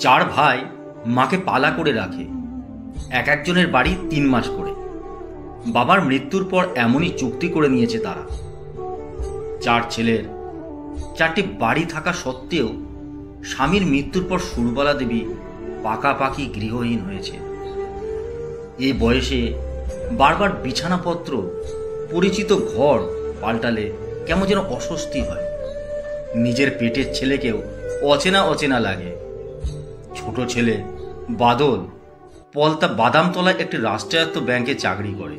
চার ভাই মাকে পালা করে রাখে, এক একজনের বাড়ি 3 মাস করে। বাবার মৃত্যুর পর এমনই চুক্তি করে নিয়েছে তারা। 4 ছেলের 4টি বাড়ি থাকা সত্ত্বেও স্বামীর মৃত্যুর পর সুরবালা দেবী পাকাপাকি গৃহহীন হয়েছে। এই বয়সে বারবার বিছানাপত্র, পরিচিত ঘর পাল্টালে কেমন যেন অস্বস্তি হয়। নিজের পেটের ছেলেকেও অচেনা অচেনা লাগে। ছোট ছেলে বাদল পলতা বাদামতলায় একটি রাষ্ট্রায়ত্ত ব্যাংকে চাকরি করে।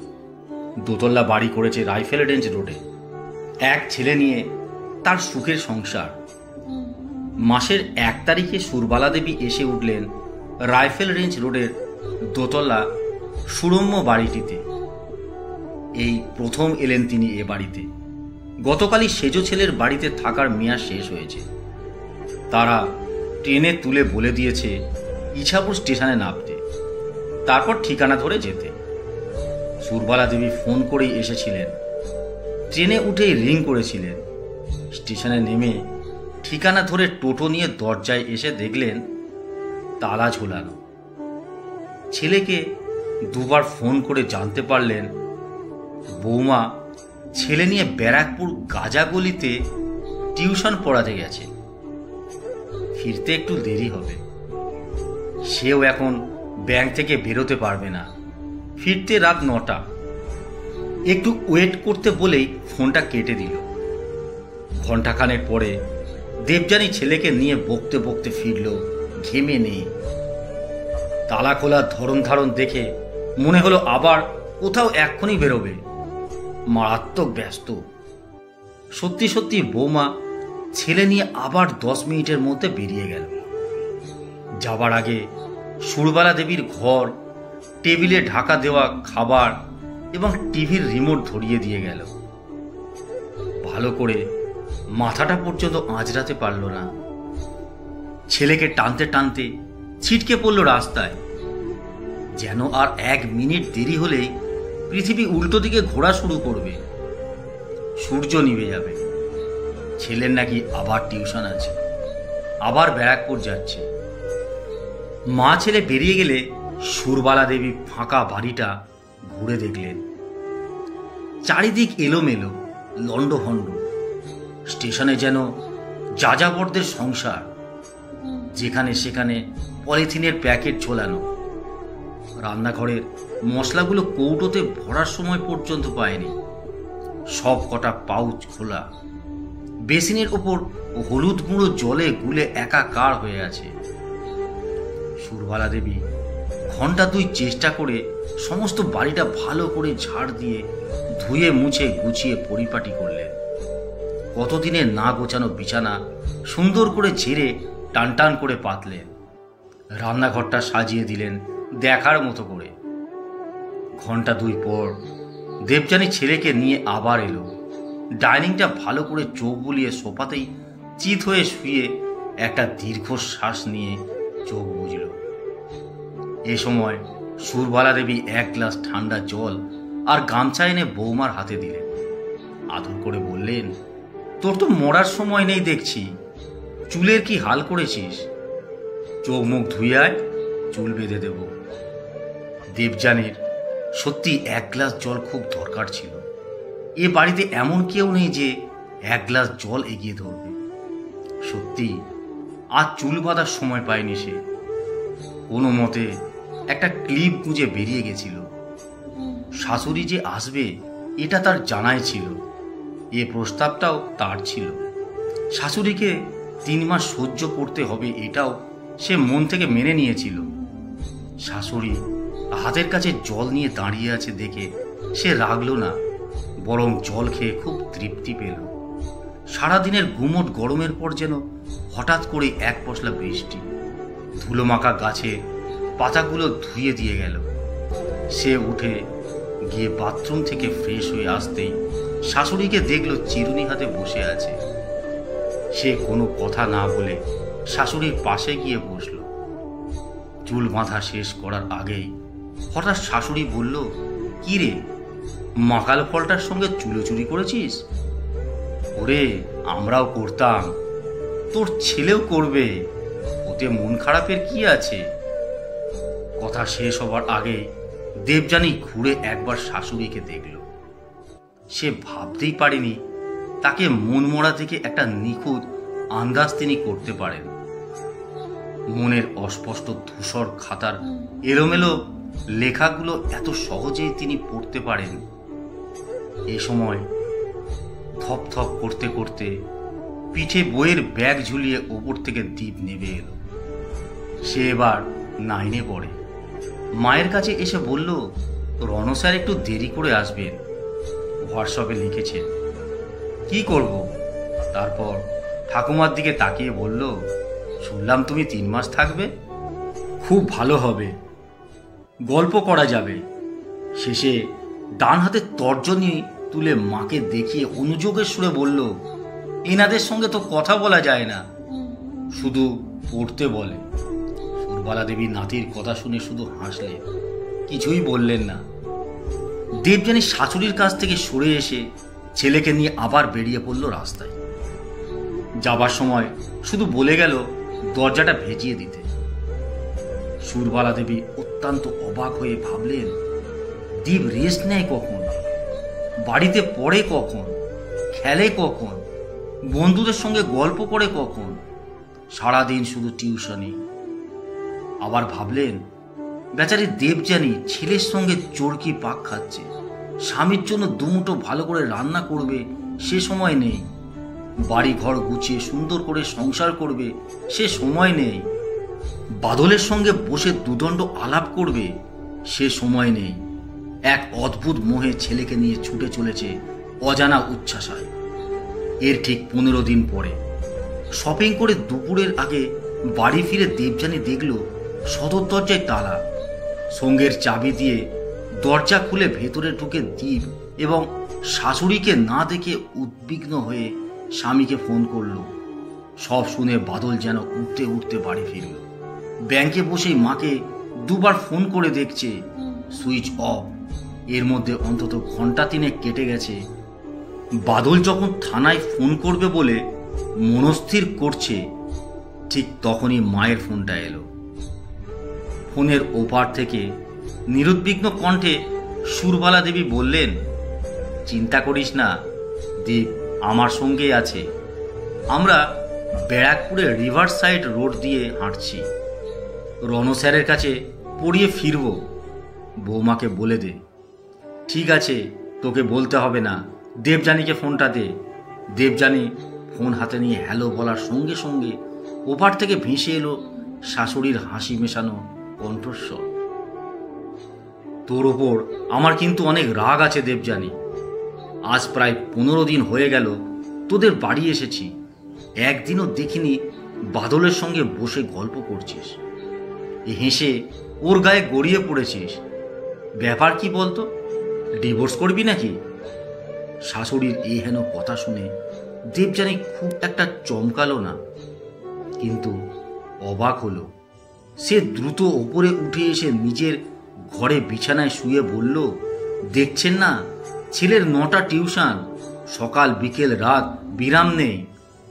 দোতলা বাড়ি করেছে রাইফেল রেঞ্জ রোডে। এক ছেলে নিয়ে তার সুখের সংসার। মাসের 1 তারিখে সুরবালা দেবী এসে উঠলেন রাইফেল রেঞ্জ রোডের দোতলা সুরম্য বাড়িটিতে। এই প্রথম এলেন তিনি এ বাড়িতে। গতকালই সেজ ছেলের বাড়িতে থাকার মেয়াদ শেষ হয়েছে। তারা ট্রেনে তুলে বলে দিয়েছে ইছাপুর স্টেশনে নামতে, তারপর ঠিকানা ধরে যেতে। সুরবালা দেবী ফোন করেই এসেছিলেন। ট্রেনে উঠেই রিং করেছিলেন। স্টেশনে নেমে ঠিকানা ধরে টোটো নিয়ে দরজায় এসে দেখলেন তালা ঝোলানো। ছেলেকে 2 বার ফোন করে জানতে পারলেন বৌমা ছেলে নিয়ে ব্যারাকপুর গাজাগলিতে টিউশন পড়াতে গেছে, ফিরতে একটু দেরি হবে। সেও এখন ব্যাংক থেকে বেরোতে পারবে না, ফিরতে রাত 9টা। একটু ওয়েট করতে বলেই ফোনটা কেটে দিল। ঘণ্টাখানেক পরে দেবযানী ছেলেকে নিয়ে বকতে বকতে ফিরল ঘেমে নেই। তালা খোলার ধরন ধারণ দেখে মনে হলো আবার কোথাও এক্ষুনি বেরোবে। মারাত্মক ব্যস্ত। সত্যি সত্যি বৌমা ছেলে নিয়ে আবার 10 মিনিটের মধ্যে বেরিয়ে গেল। যাবার আগে সুরবালা দেবীর ঘর, টেবিলে ঢাকা দেওয়া খাবার এবং টিভির রিমোট ধরিয়ে দিয়ে গেল। ভালো করে মাথাটা পর্যন্ত আঁচড়াতে পারল না। ছেলেকে টানতে টানতে ছিটকে পড়ল রাস্তায়। যেন আর 1 মিনিট দেরি হলেই পৃথিবী উল্টো দিকে ঘোরা শুরু করবে, সূর্য নিভে যাবে। ছেলের নাকি আবার টিউশন আছে, আবার ব্যারাকপুর যাচ্ছে। মা ছেলে বেরিয়ে গেলে সুরবালা দেবী ফাঁকা বাড়িটা ঘুরে দেখলেন। চারিদিক এলোমেলো, লণ্ডভণ্ড। স্টেশনে যেন যাযাবরদের সংসার, যেখানে সেখানে পলিথিনের প্যাকেট ঝোলানো। রান্নাঘরের মশলাগুলো কৌটোতে ভরার সময় পর্যন্ত পায়নি, সব কটা পাউচ খোলা। বেসিনের ওপর হলুদ গুঁড়ো জলে গুলে একাকার হয়ে আছে। সুরবালা দেবী ঘন্টা 2 চেষ্টা করে সমস্ত বাড়িটা ভালো করে ঝাড় দিয়ে ধুয়ে মুছে গুছিয়ে পরিপাটি করলেন। কতদিনের না গোছানো বিছানা সুন্দর করে ঝেড়ে টান টান করে পাতলেন। রান্নাঘরটা সাজিয়ে দিলেন দেখার মতো করে। ঘন্টা 2 পর দেবযানী ছেলেকে নিয়ে আবার এলো। ডাইনিংটা ভালো করে চোখ বুলিয়ে সোফাতেই চিত হয়ে শুয়ে একটা দীর্ঘশ্বাস নিয়ে চোখ বুঝল। এ সময় সুরবালা দেবী 1 গ্লাস ঠান্ডা জল আর গামছা এনে বৌমার হাতে দিলেন। আদর করে বললেন, তোর তো মরার সময় নেই দেখছি, চুলের কি হাল করেছিস? চোখ মুখ ধুয়ে আয়, চুল বেঁধে দেব। দেবযানীর সত্যি 1 গ্লাস জল খুব দরকার ছিল। এ বাড়িতে এমন কেউ নেই যে 1 গ্লাস জল এগিয়ে ধরবে। সত্যি আজ চুল বাঁধার সময় পায়নি সে। কোনো মতে একটা ক্লিপ গুঁজে বেরিয়ে গেছিল। শাশুড়ি যে আসবে এটা তার জানাই ছিল। এ প্রস্তাবটাও তার ছিল। শাশুড়িকে 3 মাস সহ্য করতে হবে এটাও সে মন থেকে মেনে নিয়েছিল। শাশুড়ি হাতের কাছে জল নিয়ে দাঁড়িয়ে আছে দেখে সে রাগল না, বরং জল খেয়ে খুব তৃপ্তি পেল। সারাদিনের গুমোট গরমের পর যেন হঠাৎ করে 1 পশলা বৃষ্টি ধুলোমাখা গাছে পাতাগুলো ধুয়ে দিয়ে গেল। সে উঠে গিয়ে বাথরুম থেকে ফ্রেশ হয়ে আসতেই শাশুড়িকে দেখল চিরুনি হাতে বসে আছে। সে কোনো কথা না বলে শাশুড়ির পাশে গিয়ে বসল। চুল বাঁধা শেষ করার আগেই হঠাৎ শাশুড়ি বলল, কি রে, মাকাল ফলটার সঙ্গে চুলোচুরি করেছিস? ওরে, আমরাও করতাম, তোর ছেলেও করবে, ও ওতে মন খারাপের কি আছে? কথা শেষ হবার আগে দেবযানী ঘুরে একবার শাশুড়িকে দেখল। সে ভাবতেই পারেনি তাকে মনমরা থেকে একটা নিখুঁত আন্দাজ তিনি করতে পারেন। মনের অস্পষ্ট ধূসর খাতার এলোমেলো লেখাগুলো এত সহজেই তিনি পড়তে পারেন। এ সময় থপথপ করতে করতে পিঠে বইয়ের ব্যাগ ঝুলিয়ে ওপর থেকে দীপ নেমে এলো। সে এবার 9 পড়ে। মায়ের কাছে এসে বলল, রণ স্যার একটু দেরি করে আসবেন, হোয়াটসঅ্যাপে লিখেছে। কি করব? তারপর ঠাকুমার দিকে তাকিয়ে বলল, শুনলাম তুমি 3 মাস থাকবে, খুব ভালো হবে, গল্প করা যাবে। শেষে ডান হাতে তর্জনী তুলে মাকে দেখিয়ে অনুযোগের সুরে বলল, এনাদের সঙ্গে তো কথা বলা যায় না, শুধু পড়তে বলে। সুরবালা দেবী নাতির কথা শুনে শুধু হাসলেন, কিছুই বললেন না। দেবযানী শাশুড়ির কাছ থেকে সরে এসে ছেলেকে নিয়ে আবার বেরিয়ে পড়ল রাস্তায়। যাবার সময় শুধু বলে গেল দরজাটা ভেজিয়ে দিতে। সুরবালা দেবী অত্যন্ত অবাক হয়ে ভাবলেন, দীপ রেস্ট নেয় কখন, বাড়িতে পড়ে কখন, খেলে কখন, বন্ধুদের সঙ্গে গল্প করে কখন, সারাদিন শুধু টিউশনি। আবার ভাবলেন, বেচারি দেবযানী ছেলের সঙ্গে চরকি পাক খাচ্ছে, স্বামীর জন্য দুমুঠো ভালো করে রান্না করবে সে সময় নেই, বাড়ি ঘর গুছিয়ে সুন্দর করে সংসার করবে সে সময় নেই, বাদলের সঙ্গে বসে দুদণ্ড আলাপ করবে সে সময় নেই। এক অদ্ভুত মোহে ছেলেকে নিয়ে ছুটে চলেছে অজানা উচ্ছ্বাসায়। এর ঠিক 15 দিন পরে শপিং করে দুপুরের আগে বাড়ি ফিরে দেবযানী দেখল সদর দরজায় তালা। সঙ্গের চাবি দিয়ে দরজা খুলে ভেতরে ঢুকে দীপ এবং শাশুড়িকে না দেখে উদ্বিগ্ন হয়ে স্বামীকে ফোন করল। সব শুনে বাদল যেন উঠতে উঠতে বাড়ি ফিরল। ব্যাংকে বসেই মাকে 2 বার ফোন করে দেখছে, সুইচ অফ। এর মধ্যে অন্তত ঘন্টা 3 কেটে গেছে। বাদল যখন থানায় ফোন করবে বলে মনস্থির করছে, ঠিক তখনই মায়ের ফোনটা এলো। ফোনের ওপার থেকে নিরুদ্বিগ্ন কণ্ঠে সুরবালা দেবী বললেন, চিন্তা করিস না, দীপ আমার সঙ্গেই আছে। আমরা ব্যারাকপুরে রিভার সাইড রোড দিয়ে হাঁটছি, রণ স্যারের কাছে পড়িয়ে ফিরব, বৌমাকে বলে দে। ঠিক আছে, তোকে বলতে হবে না, দেবযানীকে ফোনটা দে। দেবযানী ফোন হাতে নিয়ে হ্যালো বলার সঙ্গে সঙ্গে ওপার থেকে ভেসে এলো শাশুড়ির হাসি মেশানো কণ্ঠস্বর। তোর ওপর আমার কিন্তু অনেক রাগ আছে দেবযানী। আজ প্রায় 15 দিন হয়ে গেল তোদের বাড়ি এসেছি, একদিনও দেখিনি বাদলের সঙ্গে বসে গল্প করছিস, হেসে ওর গায়ে গড়িয়ে পড়েছিস। ব্যাপার কি বলতো, ডিভোর্স করবি নাকি? শাশুড়ির এই হেন কথা শুনে দেবযানী খুব একটা চমকালো না, কিন্তু অবাক হলো। সে দ্রুত ওপরে উঠে এসে নিজের ঘরে বিছানায় শুয়ে বলল, দেখছেন না, ছেলের 9টা টিউশন, সকাল বিকেল রাত বিরাম নেই,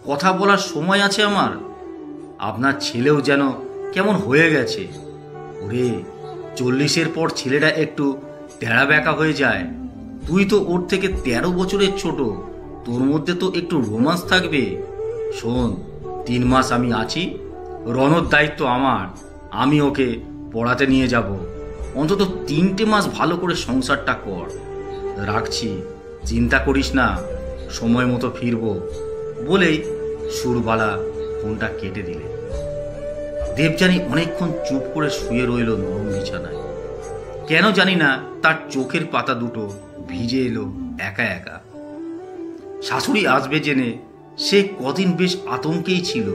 কথা বলার সময় আছে আমার? আপনার ছেলেও যেন কেমন হয়ে গেছে। ওরে, 40-এর পর ছেলেটা একটু তেড়া বেঁকা হয়ে যায়। তুই তো ওর থেকে 13 বছরের ছোট, তোর মধ্যে তো একটু রোমান্স থাকবে। শোন, 3 মাস আমি আছি, রণর দায়িত্ব আমার, আমি ওকে পড়াতে নিয়ে যাব। অন্তত 3টে মাস ভালো করে সংসারটা কর। রাখছি, চিন্তা করিস না, সময় মতো ফিরবো, বলেই সুরবালা ফোনটা কেটে দিলে। দেবযানী অনেকক্ষণ চুপ করে শুয়ে রইল নরম বিছানায়। কেন জানি না তার চোখের পাতা দুটো ভিজে এলো একা একা। শাশুড়ি আসবে জেনে সে কদিন বেশ আতঙ্কেই ছিল।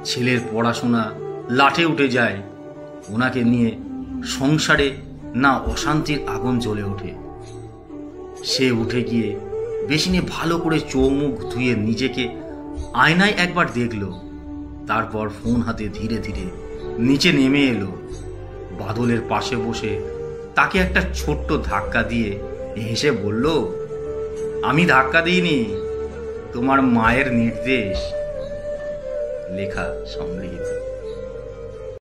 ছেলের পড়াশোনা লাঠে উঠে যায়, ওনাকে নিয়ে সংসারে না অশান্তির আগুন জ্বলে ওঠে। সে উঠে গিয়ে বেসিনে ভালো করে চৌমুখ ধুয়ে নিজেকে আয়নায় একবার দেখল, তারপর ফোন হাতে ধীরে ধীরে নিচে নেমে এলো। বাদলের পাশে বসে তাকে একটা ছোট্ট ধাক্কা দিয়ে হেসে বলল, আমি ধাক্কা দিইনি, তোমার মায়ের নির্দেশ। লেখা সংগৃহীত।